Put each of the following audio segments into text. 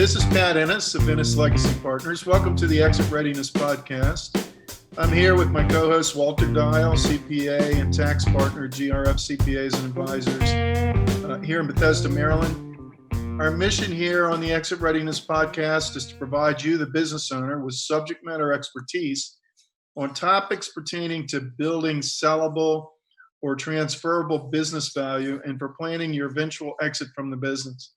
This is Pat Ennis of Ennis Legacy Partners. Welcome to the Exit Readiness Podcast. I'm here with my co-host Walter Dial, CPA and tax partner, GRF CPAs and Advisors, here in Bethesda, Maryland. Our mission here on the Exit Readiness Podcast is to provide you, the business owner, with subject matter expertise on topics pertaining to building sellable or transferable business value and for planning your eventual exit from the business.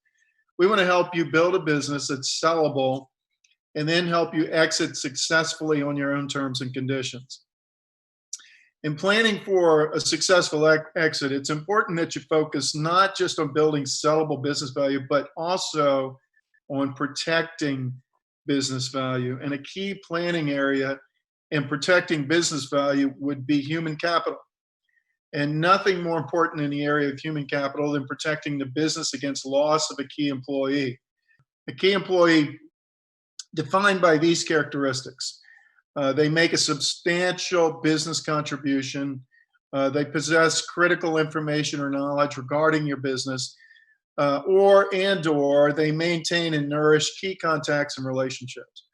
We want to help you build a business that's sellable and then help you exit successfully on your own terms and conditions. In planning for a successful exit, it's important that you focus not just on building sellable business value, but also on protecting business value. And a key planning area in protecting business value would be human capital. And nothing more important in the area of human capital than protecting the business against loss of a key employee. A key employee defined by these characteristics. They make a substantial business contribution. They possess critical information or knowledge regarding your business, or they maintain and nourish key contacts and relationships.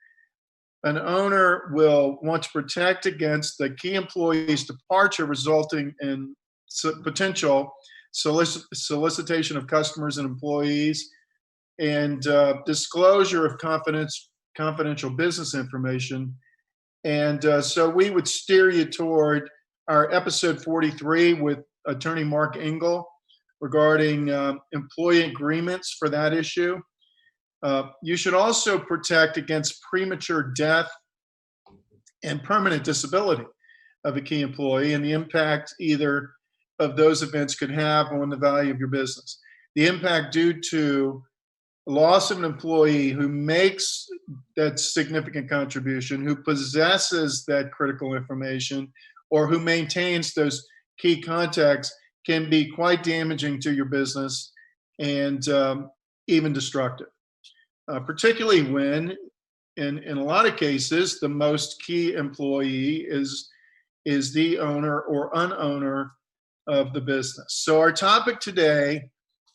An owner will want to protect against the key employee's departure resulting in potential solicitation of customers and employees and disclosure of confidential business information. And so we would steer you toward our episode 43 with Attorney Marc Engel regarding employee agreements for that issue. You should also protect against premature death and permanent disability of a key employee and the impact either of those events could have on the value of your business. The impact due to loss of an employee who makes that significant contribution, who possesses that critical information, or who maintains those key contacts can be quite damaging to your business and even destructive. Particularly when, in a lot of cases, the most key employee is the owner or unowner of the business. So our topic today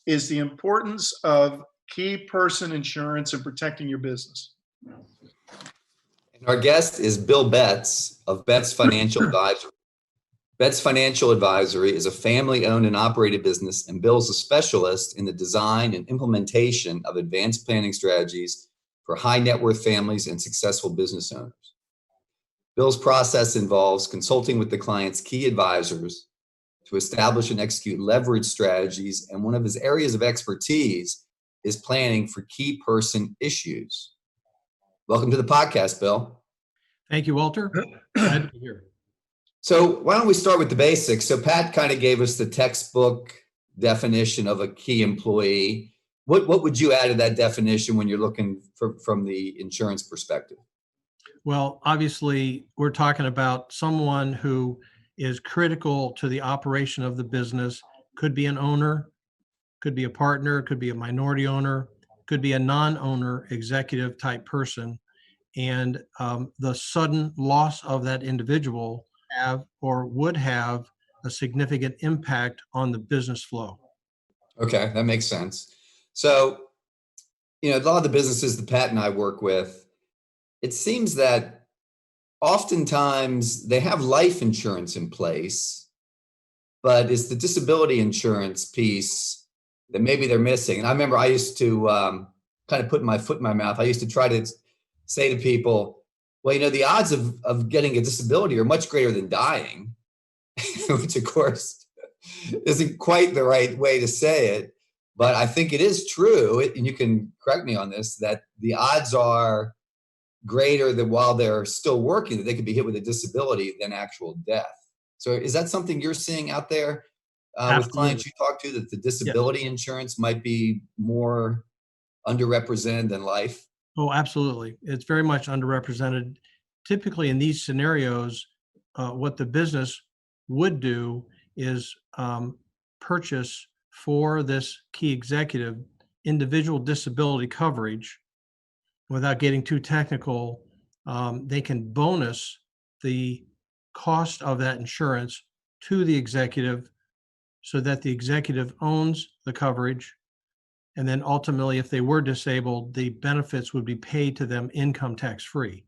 is the importance of key person insurance in protecting your business. And our guest is Bill Betz of Betz Financial Advisory. Betz Financial Advisory is a family-owned and operated business, and Bill's a specialist in the design and implementation of advanced planning strategies for high net worth families and successful business owners. Bill's process involves consulting with the client's key advisors to establish and execute leverage strategies, and one of his areas of expertise is planning for key person issues. Welcome to the podcast, Bill. Thank you, Walter. Glad to be here. So why don't we start with the basics? So Pat kind of gave us the textbook definition of a key employee. What would you add to that definition when you're looking from the insurance perspective? Well, obviously, we're talking about someone who is critical to the operation of the business. Could be an owner, could be a partner, could be a minority owner, could be a non-owner executive type person. And the sudden loss of that individual have or would have a significant impact on the business flow. Okay, that makes sense. So, a lot of the businesses that Pat and I work with, it seems that oftentimes they have life insurance in place, but it's the disability insurance piece that maybe they're missing. And I remember I used to kind of put my foot in my mouth. I used to try to say to people, well, the odds of getting a disability are much greater than dying, which of course isn't quite the right way to say it. But I think it is true, and you can correct me on this, that the odds are greater that while they're still working, that they could be hit with a disability than actual death. So is that something you're seeing out there with clients you talk to, that the disability insurance might be more underrepresented than life? Oh, absolutely. It's very much underrepresented. Typically in these scenarios, what the business would do is purchase for this key executive individual disability coverage. Without getting too technical, they can bonus the cost of that insurance to the executive so that the executive owns the coverage And then ultimately, if they were disabled, the benefits would be paid to them income tax free.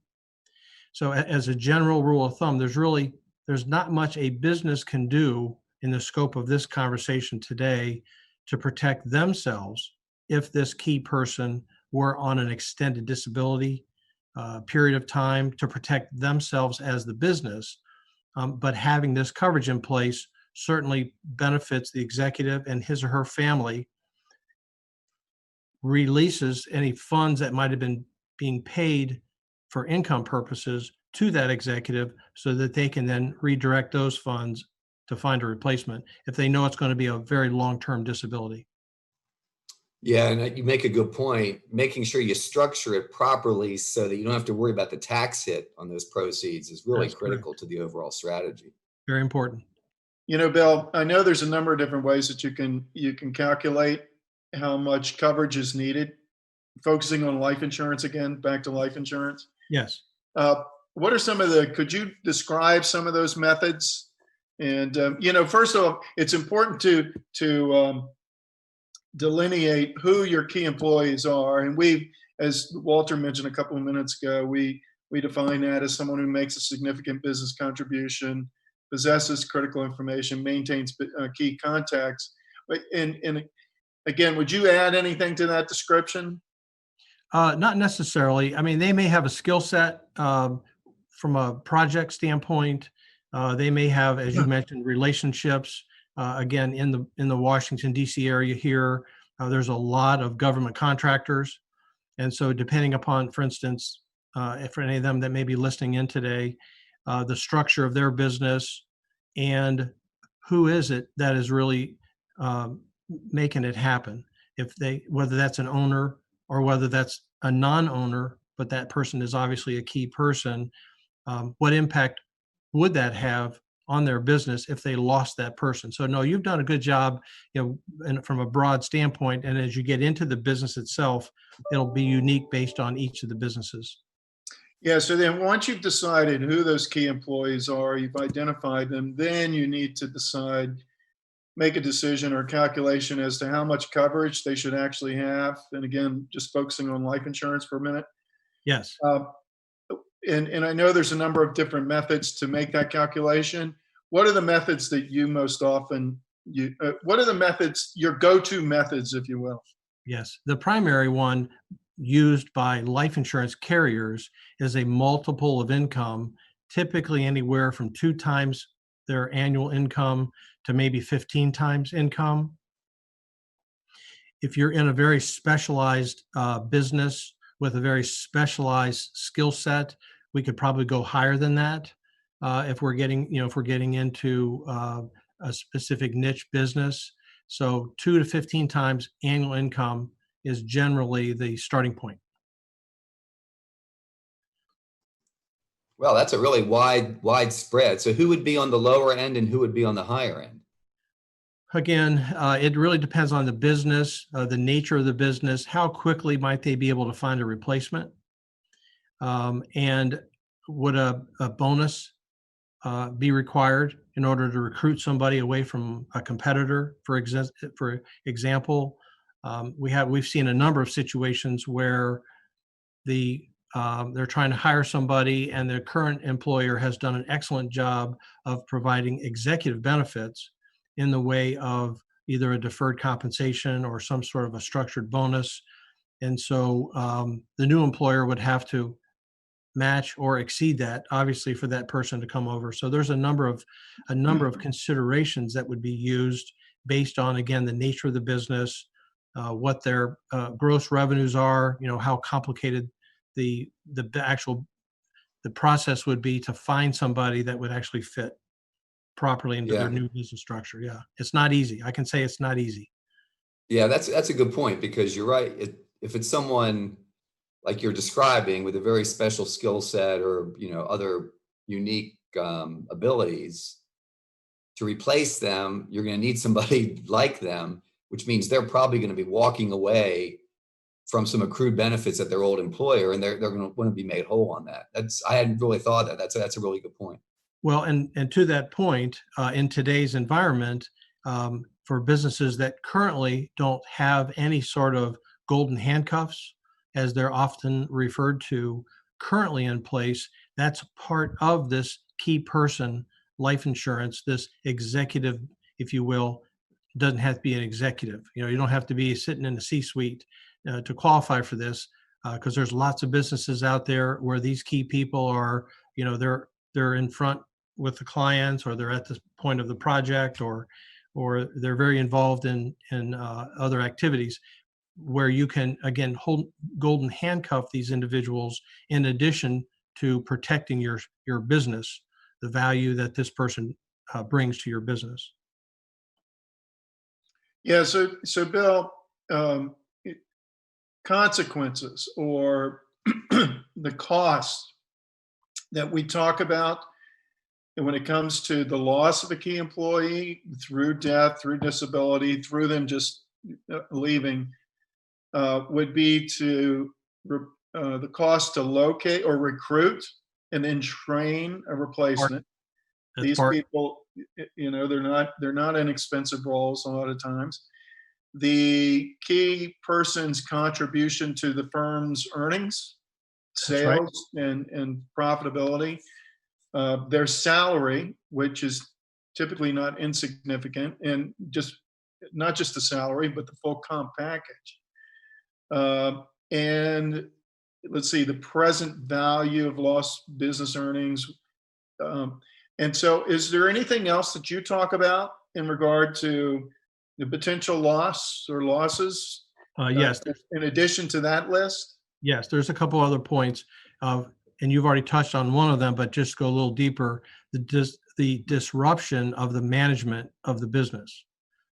So as a general rule of thumb, there's not much a business can do in the scope of this conversation today to protect themselves if this key person were on an extended disability period of time, to protect themselves as the business. But having this coverage in place certainly benefits the executive and his or her family, releases any funds that might have been being paid for income purposes to that executive, so that they can then redirect those funds to find a replacement if they know it's going to be a very long-term disability. Yeah, and you make a good point. Making sure you structure it properly so that you don't have to worry about the tax hit on those proceeds is really That's critical correct. to the overall strategy. Very important. Bill, I know there's a number of different ways that you can calculate how much coverage is needed. Focusing on life insurance again, back to life insurance. Yes. What are could you describe some of those methods? And, first of all, it's important to delineate who your key employees are. And as Walter mentioned a couple of minutes ago, we define that as someone who makes a significant business contribution, possesses critical information, maintains key contacts. And again, would you add anything to that description? Not necessarily. I mean, they may have a skill set from a project standpoint. They may have, as you mentioned, relationships. Again, in the Washington, D.C. area here, there's a lot of government contractors. And so depending upon, for instance, if any of them that may be listening in today, the structure of their business and who is it that is really making it happen. Whether that's an owner or whether that's a non-owner, but that person is obviously a key person, what impact would that have on their business if they lost that person? So no, you've done a good job, and from a broad standpoint. And as you get into the business itself, it'll be unique based on each of the businesses. Yeah. So then once you've decided who those key employees are, you've identified them, then you need to make a decision or calculation as to how much coverage they should actually have. And again, just focusing on life insurance for a minute. Yes. And I know there's a number of different methods to make that calculation. What are the methods that you most often what are the methods, your go-to methods, if you will? Yes. The primary one used by life insurance carriers is a multiple of income, typically anywhere from 2 times their annual income to maybe 15 times income. If you're in a very specialized business with a very specialized skill set, we could probably go higher than that. If we're getting into a specific niche business. So 2 to 15 times annual income is generally the starting point. Well, that's a really wide spread. So who would be on the lower end and who would be on the higher end? Again, it really depends on the business, the nature of the business, how quickly might they be able to find a replacement, and would a bonus be required in order to recruit somebody away from a competitor? For example, we've seen a number of situations where they're trying to hire somebody and their current employer has done an excellent job of providing executive benefits in the way of either a deferred compensation or some sort of a structured bonus. And so the new employer would have to match or exceed that, obviously, for that person to come over. So there's a number of considerations that would be used based on, again, the nature of the business, what their gross revenues are, how complicated the process would be to find somebody that would actually fit properly into their new business structure. Yeah, it's not easy. I can say it's not easy. Yeah, that's a good point, because you're right. If it's someone like you're describing with a very special skill set or other unique abilities, to replace them, you're going to need somebody like them, which means they're probably going to be walking away from some accrued benefits at their old employer, and they're going to want to be made whole on that. I hadn't really thought of that. That's a really good point. Well, and to that point, in today's environment, for businesses that currently don't have any sort of golden handcuffs, as they're often referred to, currently in place, that's part of this key person life insurance, this executive, if you will. Doesn't have to be an executive. You don't have to be sitting in the C-suite to qualify for this, because there's lots of businesses out there where these key people are, they're in front with the clients, or they're at the point of the project, or they're very involved in other activities, where you can again hold golden handcuff these individuals in addition to protecting your business, the value that this person brings to your business. Yeah. So Bill, consequences or the cost that we talk about, and when it comes to the loss of a key employee through death, through disability, through them just leaving, would be to the cost to locate or recruit and then train a replacement. These people, they're not inexpensive roles a lot of times. The key person's contribution to the firm's earnings, sales, and profitability, their salary, which is typically not insignificant, and not just the salary, but the full comp package. And let's see, the present value of lost business earnings. And so is there anything else that you talk about in regard to the potential loss or losses? Yes. In addition to that list? Yes, there's a couple other points, and you've already touched on one of them, but just go a little deeper, the disruption of the management of the business.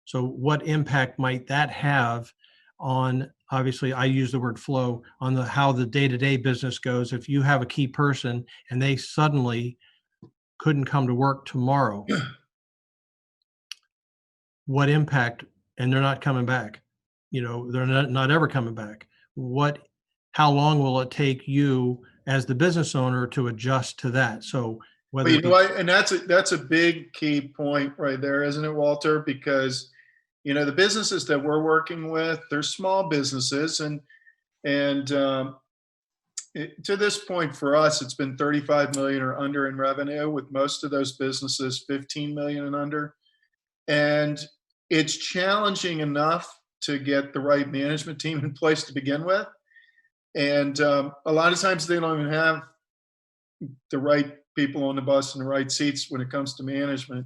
So what impact might that have on, obviously I use the word flow, on how the day-to-day business goes. If you have a key person and they suddenly couldn't come to work tomorrow, what impact, and they're not coming back, they're not ever coming back. How long will it take you as the business owner to adjust to that? So whether and that's a big key point right there, isn't it, Walter? Because the businesses that we're working with, they're small businesses, and to this point for us, it's been 35 million or under in revenue, with most of those businesses 15 million and under. And it's challenging enough to get the right management team in place to begin with. And a lot of times they don't even have the right people on the bus in the right seats when it comes to management.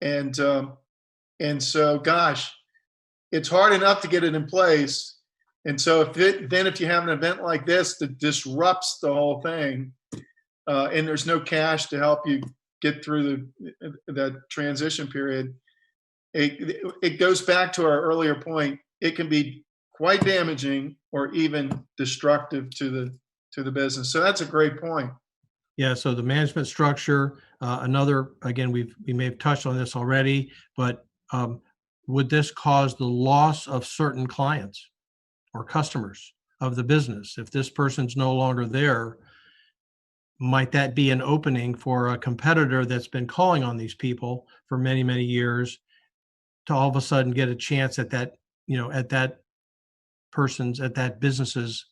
And so, gosh, it's hard enough to get it in place. And so if you have an event like this that disrupts the whole thing, and there's no cash to help you get through that transition period, it goes back to our earlier point. It can be quite damaging or even destructive to the business. So that's a great point. Yeah. So the management structure, another, again, we may have touched on this already, but would this cause the loss of certain clients or customers of the business? If this person's no longer there, might that be an opening for a competitor that's been calling on these people for many, many years to all of a sudden get a chance at that, at that business's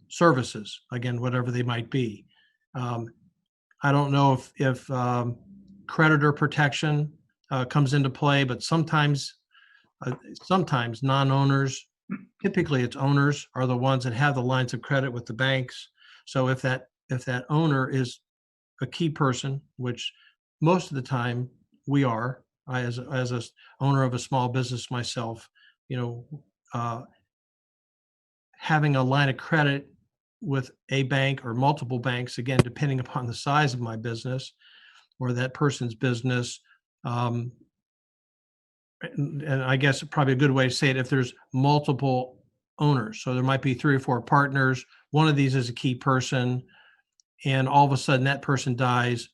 services, again, whatever they might be. I don't know if creditor protection comes into play, but sometimes non-owners, typically it's owners, are the ones that have the lines of credit with the banks. So if that owner is a key person, which most of the time we are, as a owner of a small business myself, having a line of credit with a bank or multiple banks, again, depending upon the size of my business or that person's business. And I guess probably a good way to say it, if there's multiple owners, so there might be 3 or 4 partners, one of these is a key person, and all of a sudden that person dies,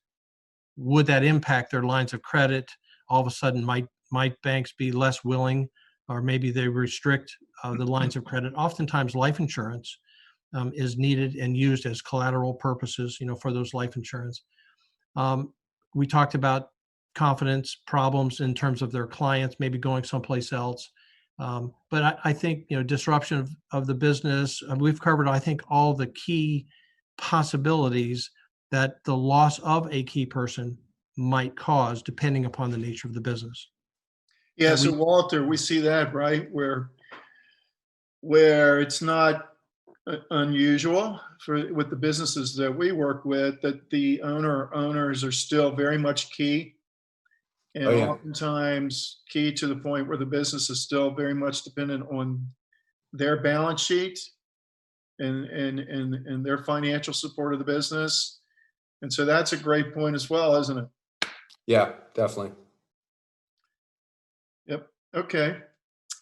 would that impact their lines of credit? All of a sudden, might banks be less willing, or maybe they restrict the lines of credit? Oftentimes life insurance is needed and used as collateral purposes, for those life insurance. We talked about confidence problems in terms of their clients, maybe going someplace else. But I think, disruption of the business, we've covered, I think, all the key possibilities that the loss of a key person might cause depending upon the nature of the business. Yeah, And so Walter, we see that, right, where it's not unusual with the businesses that we work with, that the owners are still very much key, and Oh, yeah. oftentimes key to the point where the business is still very much dependent on their balance sheet and their financial support of the business. And so that's a great point as well, isn't it? Yeah, definitely. Yep. Okay.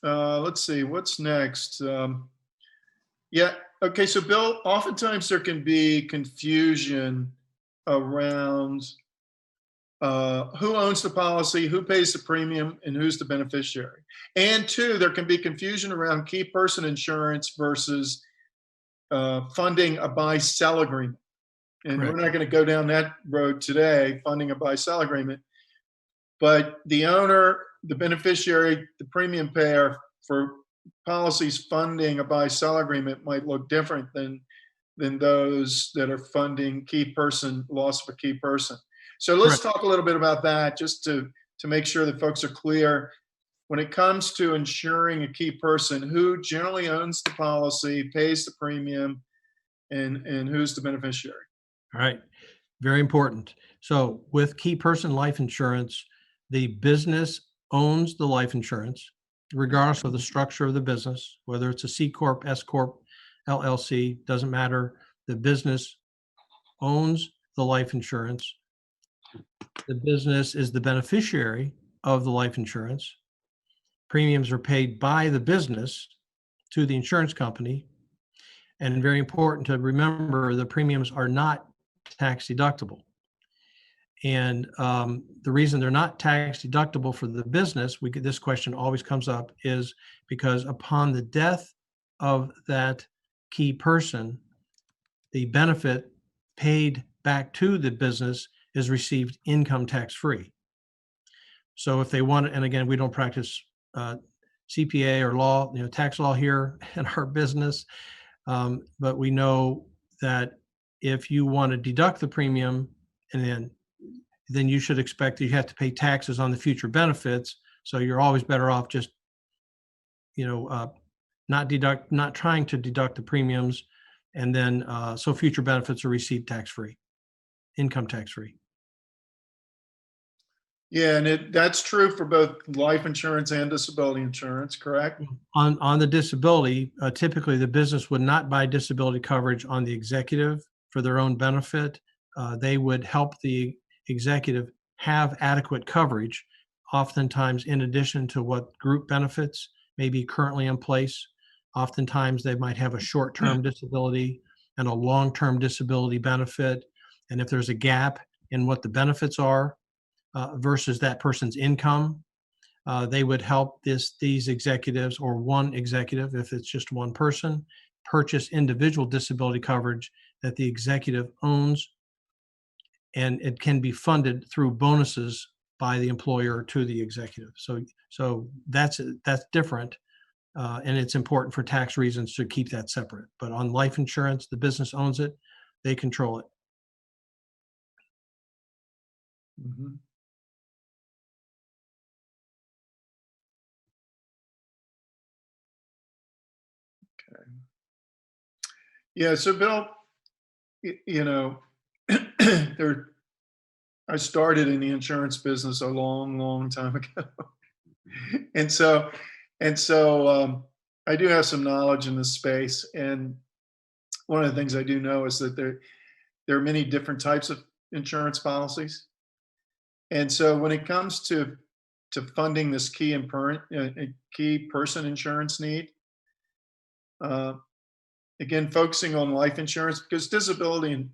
Let's see, what's next? Yeah. Okay. So Bill, oftentimes there can be confusion around who owns the policy, who pays the premium, and who's the beneficiary. And two, there can be confusion around key person insurance versus funding a buy-sell agreement. And Correct. we're not going to go down that road today, funding a buy-sell agreement. But the owner, the beneficiary, the premium payer for policies funding a buy-sell agreement might look different than those that are funding loss of a key person. So let's Correct. talk a little bit about that, just to make sure that folks are clear. When it comes to insuring a key person, who generally owns the policy, pays the premium, and who's the beneficiary? All right. Very important. So with key person life insurance, the business owns the life insurance, regardless of the structure of the business, whether it's a C Corp, S Corp, LLC, doesn't matter. The business owns the life insurance. The business is the beneficiary of the life insurance. Premiums are paid by the business to the insurance company. And very important to remember, the premiums are not tax deductible. And the reason they're not tax deductible for the business, this question always comes up, is because upon the death of that key person, the benefit paid back to the business is received income tax free. So if they want, and again, we don't practice CPA or law, tax law here in our business, but we know that if you want to deduct the premium, and then you should expect that you have to pay taxes on the future benefits. So you're always better off just, not trying to deduct the premiums, and then so future benefits are received tax-free, income tax-free. Yeah, and that's true for both life insurance and disability insurance, correct? On the disability, typically the business would not buy disability coverage on the executive for their own benefit. They would help the executive have adequate coverage, oftentimes in addition to what group benefits may be currently in place. Oftentimes they might have a short-term disability and a long-term disability benefit. And if there's a gap in what the benefits are versus that person's income, they would help these executives, or one executive, if it's just one person, purchase individual disability coverage that the executive owns, and it can be funded through bonuses by the employer to the executive. So that's different, and it's important for tax reasons to keep that separate. But on life insurance, the business owns it; they control it. Mm-hmm. Okay. Yeah. So Bill, I started in the insurance business a long, long time ago, and so I do have some knowledge in this space. And one of the things I do know is that there are many different types of insurance policies. And so when it comes to funding this key person insurance need, again, focusing on life insurance, because disability and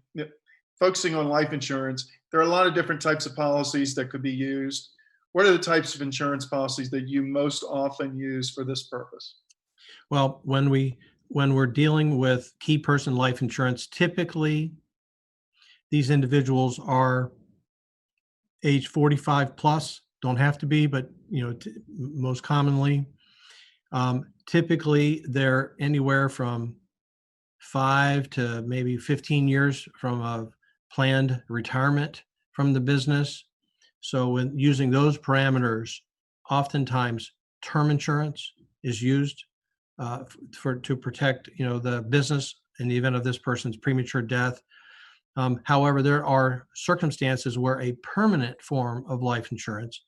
focusing on life insurance, there are a lot of different types of policies that could be used. What are the types of insurance policies that you most often use for this purpose? Well, when we're dealing with key person life insurance, typically these individuals are age 45 plus, don't have to be, but most commonly. Typically, they're anywhere from 5 to maybe 15 years from a planned retirement from the business. So when using those parameters, oftentimes term insurance is used to protect the business in the event of this person's premature death. However, there are circumstances where a permanent form of life insurance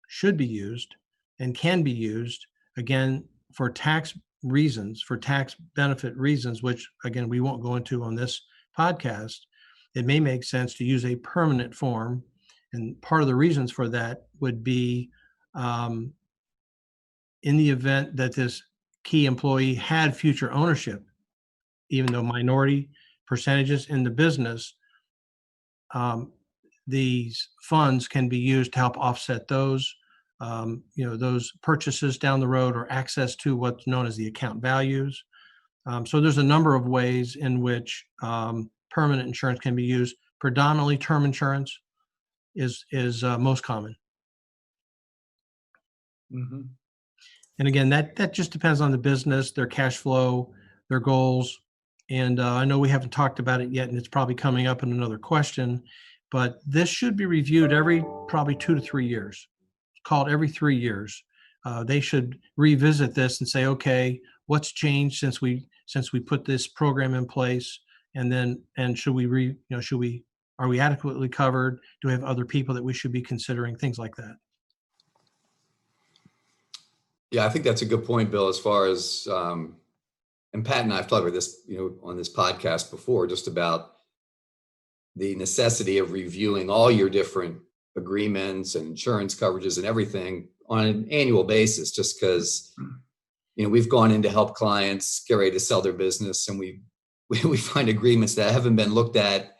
should be used and can be used, again, for tax reasons, for tax benefit reasons, which again, we won't go into on this podcast. It may make sense to use a permanent form. And part of the reasons for that would be in the event that this key employee had future ownership, even though minority percentages in the business, these funds can be used to help offset those those purchases down the road, or access to what's known as the account values. So there's a number of ways in which permanent insurance can be used. Predominantly term insurance is most common. Mm-hmm. And again, that just depends on the business, their cash flow, their goals. And I know we haven't talked about it yet, and it's probably coming up in another question, but this should be reviewed every probably 2 to 3 years. It's called every 3 years. They should revisit this and say, okay, what's changed since we put this program in place? And should we are we adequately covered? Do we have other people that we should be considering? Things like that. Yeah, I think that's a good point, Bill, as far as, and Pat and I have talked about this, on this podcast before, just about the necessity of reviewing all your different agreements and insurance coverages and everything on an annual basis, just because, we've gone in to help clients get ready to sell their business, and we find agreements that haven't been looked at,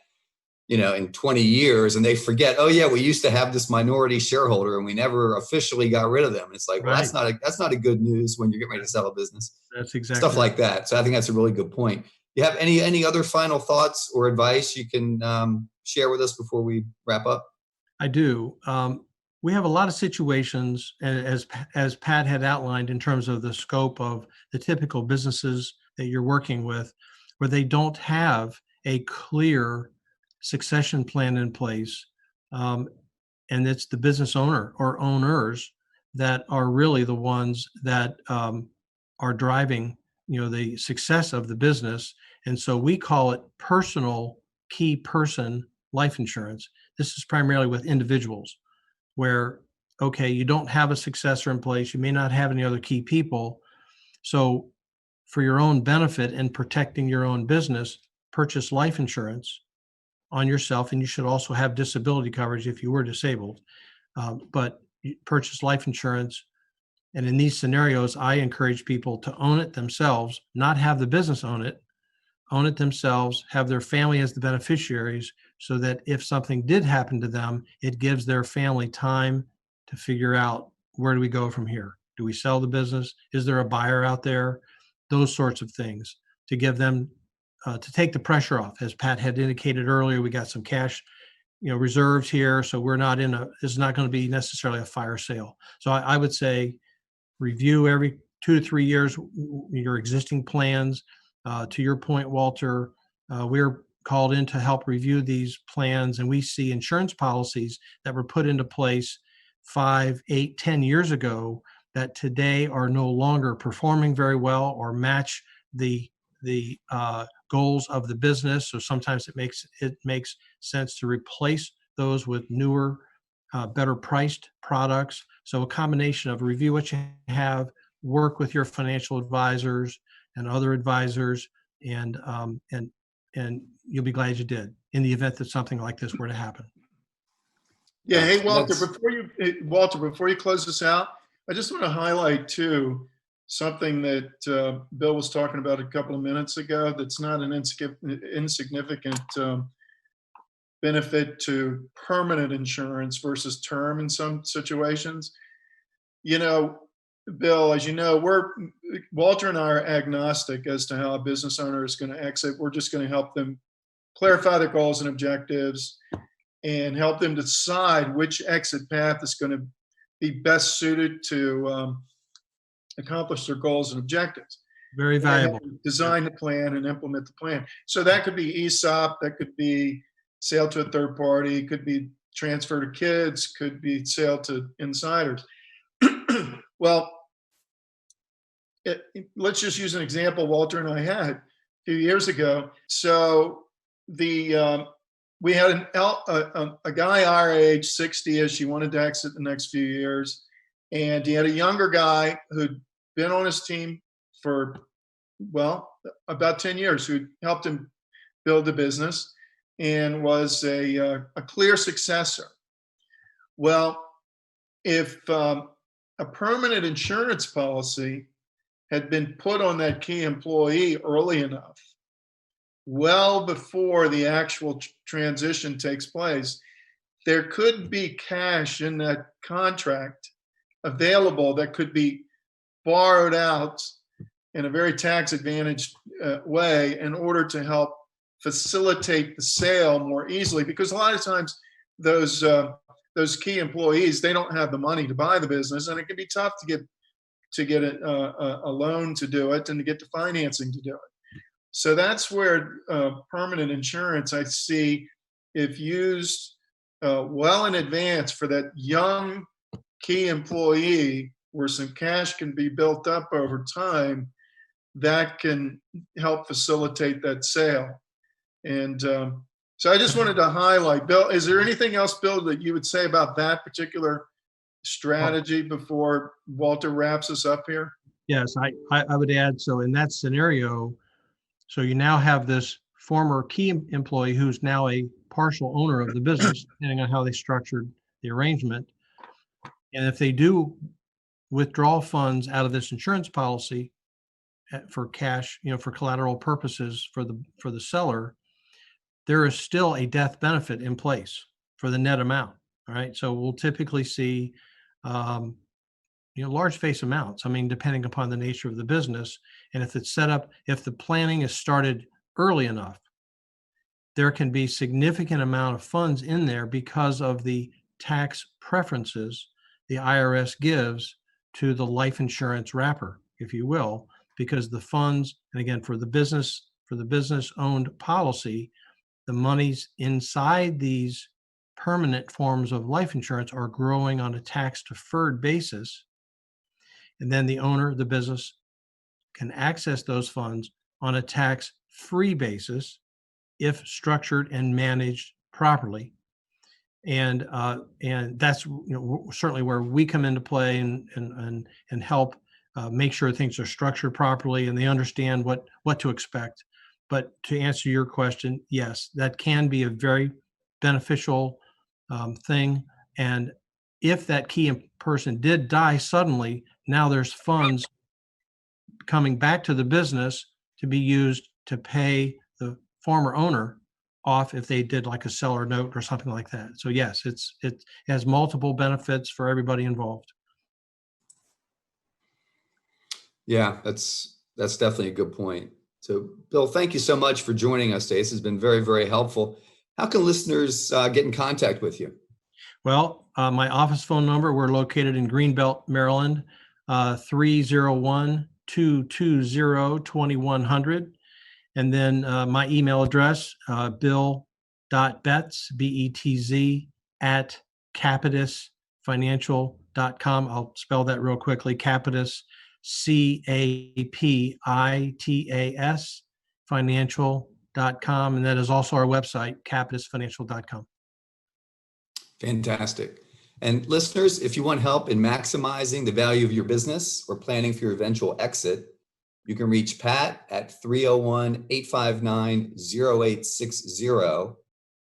in 20 years, and they forget, oh yeah, we used to have this minority shareholder and we never officially got rid of them. And it's like, well, Right. that's not a good news when you're getting ready to sell a business. That's exactly Stuff like that. So I think that's a really good point. You have any other final thoughts or advice you can share with us before we wrap up? I do. We have a lot of situations, as Pat had outlined, in terms of the scope of the typical businesses that you're working with, where they don't have a clear succession plan in place. And it's the business owner or owners that are really the ones that are driving, the success of the business. And so we call it personal key person life insurance. This is primarily with individuals where, okay, you don't have a successor in place. You may not have any other key people. So for your own benefit and protecting your own business, purchase life insurance on yourself. And you should also have disability coverage if you were disabled. But you purchase life insurance. And in these scenarios, I encourage people to own it themselves, not have the business own it themselves, have their family as the beneficiaries, so that if something did happen to them, it gives their family time to figure out, where do we go from here? Do we sell the business? Is there a buyer out there? Those sorts of things, to give them, to take the pressure off. As Pat had indicated earlier, we got some cash, reserves here, so we're not this is not going to be necessarily a fire sale. So I would say review every 2 to 3 years your existing plans. To your point, Walter, we're called in to help review these plans, and we see insurance policies that were put into place 5, 8, 10 years ago that today are no longer performing very well or match the goals of the business. So sometimes it makes sense to replace those with newer, better priced products. So a combination of review what you have, work with your financial advisors and other advisors, and you'll be glad you did in the event that something like this were to happen. Yeah. Hey, Walter, before you close this out, I just want to highlight too something that Bill was talking about a couple of minutes ago. That's not an insignificant benefit to permanent insurance versus term in some situations. Bill, as you know, Walter and I are agnostic as to how a business owner is going to exit. We're just going to help them clarify their goals and objectives, and help them decide which exit path is going to be best suited to accomplish their goals and objectives. Very valuable. Design the plan and implement the plan. So that could be ESOP, that could be sale to a third party, could be transfer to kids, could be sale to insiders. Well, let's just use an example Walter and I had a few years ago. So we had a guy our age, 60-ish, he wanted to exit the next few years. And he had a younger guy who'd been on his team for, about 10 years, who helped him build the business and was a clear successor. Well, if a permanent insurance policy had been put on that key employee early enough, well before the actual transition takes place, there could be cash in that contract available that could be borrowed out in a very tax advantaged way in order to help facilitate the sale more easily. Because a lot of times those key employees, they don't have the money to buy the business, and it can be tough to get a loan to do it and to get the financing to do it. So that's where permanent insurance, I see, if used well in advance for that young key employee, where some cash can be built up over time, that can help facilitate that sale. And so I just wanted to highlight, Bill, is there anything else, Bill, that you would say about that particular strategy before Walter wraps us up here? Yes, I would add, so in that scenario, so you now have this former key employee who's now a partial owner of the business, depending on how they structured the arrangement. And if they do withdraw funds out of this insurance policy for cash, for collateral purposes for the seller, there is still a death benefit in place for the net amount. All right. So we'll typically see, large face amounts. I mean, depending upon the nature of the business. And if it's set up, if the planning is started early enough, there can be significant amount of funds in there because of the tax preferences the IRS gives to the life insurance wrapper, if you will, because the funds, and again, for the business owned policy, the monies inside these permanent forms of life insurance are growing on a tax deferred basis. And then the owner, the business, can access those funds on a tax free basis if structured and managed properly. And that's certainly where we come into play and help make sure things are structured properly and they understand what to expect. But to answer your question, yes, that can be a very beneficial thing. And if that key person did die suddenly, now there's funds coming back to the business to be used to pay the former owner off if they did like a seller note or something like that. So yes, it has multiple benefits for everybody involved. Yeah, that's definitely a good point. So Bill, thank you so much for joining us today. This has been very, very helpful. How can listeners get in contact with you? Well, my office phone number, we're located in Greenbelt, Maryland, 301-220-2100. And then my email address, bill.betz, B-E-T-Z, @capitasfinancial.com. I'll spell that real quickly, Capitas, C-A-P-I-T-A-S, financial.com. And that is also our website, capitasfinancial.com. Fantastic. And listeners, if you want help in maximizing the value of your business or planning for your eventual exit, you can reach Pat at 301-859-0860.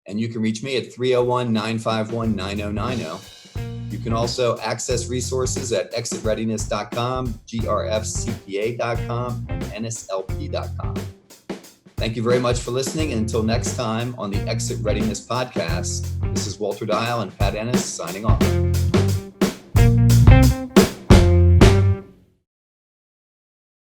And you can reach me at 301-951-9090. You can also access resources at exitreadiness.com, grfcpa.com, and nslp.com. Thank you very much for listening. And until next time on the Exit Readiness Podcast, this is Walter Dial and Pat Ennis signing off.